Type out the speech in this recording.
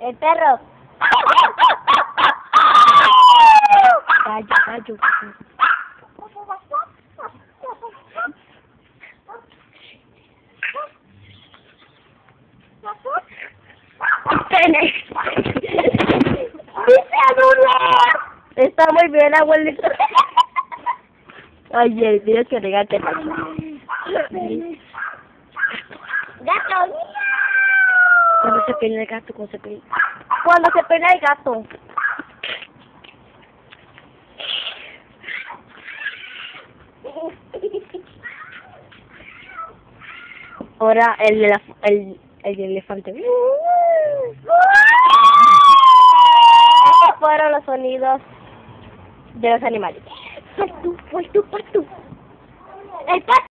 El perro. Gallo. Pene. Está muy bien, abuelito. Oye, Dios que regate. Gato. Cuando se peina el gato, cuando se peina el gato. Ahora el elefante. Fueron los sonidos de los animales. Pato. El pato.